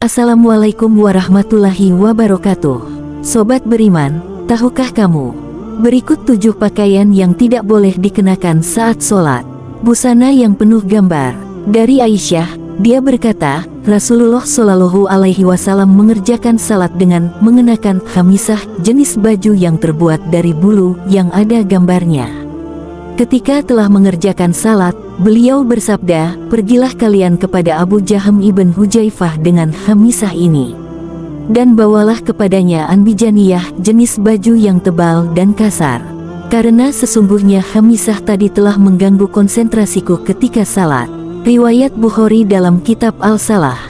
Assalamualaikum warahmatullahi wabarakatuh. Sobat beriman, tahukah kamu? Berikut 7 pakaian yang tidak boleh dikenakan saat sholat. Busana yang penuh gambar. Dari Aisyah, dia berkata, Rasulullah Shallallahu Alaihi Wasallam mengerjakan salat dengan mengenakan khamisah, jenis baju yang terbuat dari bulu yang ada gambarnya. Ketika telah mengerjakan salat, beliau bersabda, "Pergilah kalian kepada Abu Jahm ibn Hujaifah dengan khamisah ini, dan bawalah kepadanya anbijaniyah, jenis baju yang tebal dan kasar. Karena sesungguhnya khamisah tadi telah mengganggu konsentrasiku ketika salat." Riwayat Bukhari dalam kitab Al-Salah.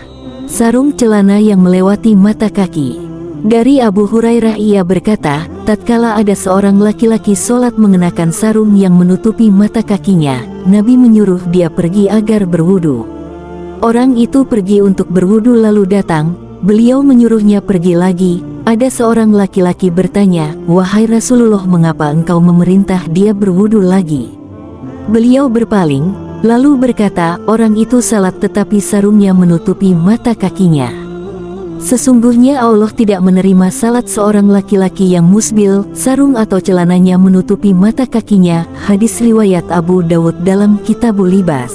Sarung celana yang melewati mata kaki. Dari Abu Hurairah ia berkata, tatkala ada seorang laki-laki sholat mengenakan sarung yang menutupi mata kakinya, Nabi menyuruh dia pergi agar berwudu. Orang itu pergi untuk berwudu lalu datang, beliau menyuruhnya pergi lagi. Ada seorang laki-laki bertanya, "Wahai Rasulullah, mengapa engkau memerintah dia berwudu lagi?" Beliau berpaling, lalu berkata, "Orang itu salat tetapi sarungnya menutupi mata kakinya. Sesungguhnya Allah tidak menerima salat seorang laki-laki yang musbil, sarung atau celananya menutupi mata kakinya." Hadis riwayat Abu Dawud dalam Kitabul Libas.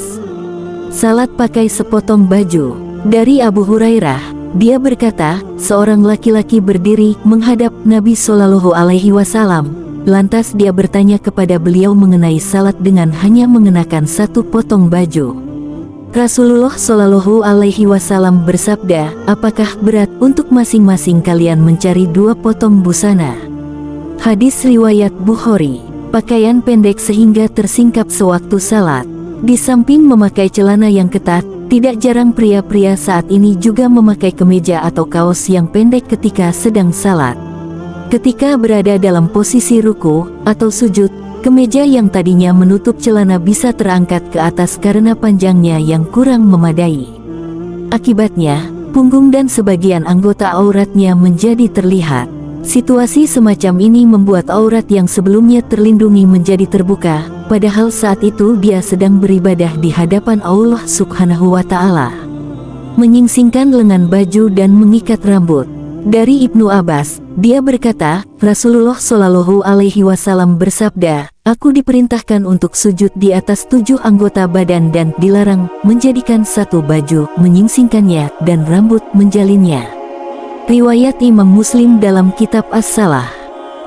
Salat pakai sepotong baju. Dari Abu Hurairah, dia berkata, seorang laki-laki berdiri menghadap Nabi Shallallahu Alaihi Wasallam. Lantas dia bertanya kepada beliau mengenai salat dengan hanya mengenakan satu potong baju. Rasulullah Shallallahu Alaihi Wasallam bersabda, "Apakah berat untuk masing-masing kalian mencari 2 potong busana?" Hadis riwayat Bukhari. Pakaian pendek sehingga tersingkap sewaktu salat. Di samping memakai celana yang ketat, tidak jarang pria-pria saat ini juga memakai kemeja atau kaos yang pendek ketika sedang salat. Ketika berada dalam posisi ruku atau sujud, kemeja yang tadinya menutup celana bisa terangkat ke atas karena panjangnya yang kurang memadai. Akibatnya, punggung dan sebagian anggota auratnya menjadi terlihat. Situasi semacam ini membuat aurat yang sebelumnya terlindungi menjadi terbuka, padahal saat itu dia sedang beribadah di hadapan Allah Subhanahu wa Ta'ala. Menyingsingkan lengan baju dan mengikat rambut. Dari Ibnu Abbas, dia berkata, Rasulullah Shallallahu Alaihi Wasallam bersabda, "Aku diperintahkan untuk sujud di atas 7 anggota badan dan dilarang menjadikan satu baju, menyingsingkannya, dan rambut menjalinnya." Riwayat Imam Muslim dalam kitab As-Salah.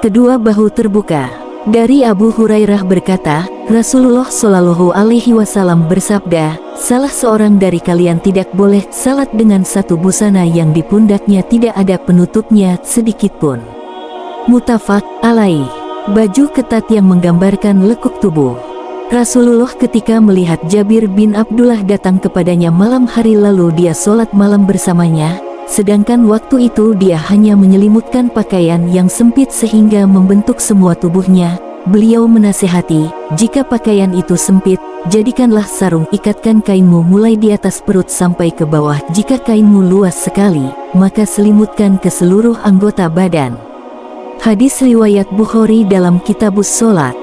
Kedua bahu terbuka. Dari Abu Hurairah berkata, Rasulullah Shallallahu Alaihi Wasallam bersabda, "Salah seorang dari kalian tidak boleh salat dengan satu busana yang di pundaknya tidak ada penutupnya sedikitpun." Muttafaq alaih. Baju ketat yang menggambarkan lekuk tubuh. Rasulullah ketika melihat Jabir bin Abdullah datang kepadanya malam hari lalu dia sholat malam bersamanya, sedangkan waktu itu dia hanya menyelimutkan pakaian yang sempit sehingga membentuk semua tubuhnya. Beliau menasihati, "Jika pakaian itu sempit, jadikanlah sarung, ikatkan kainmu mulai di atas perut sampai ke bawah. Jika kainmu luas sekali, maka selimutkan ke seluruh anggota badan." Hadis riwayat Bukhari dalam Kitabus Sholat.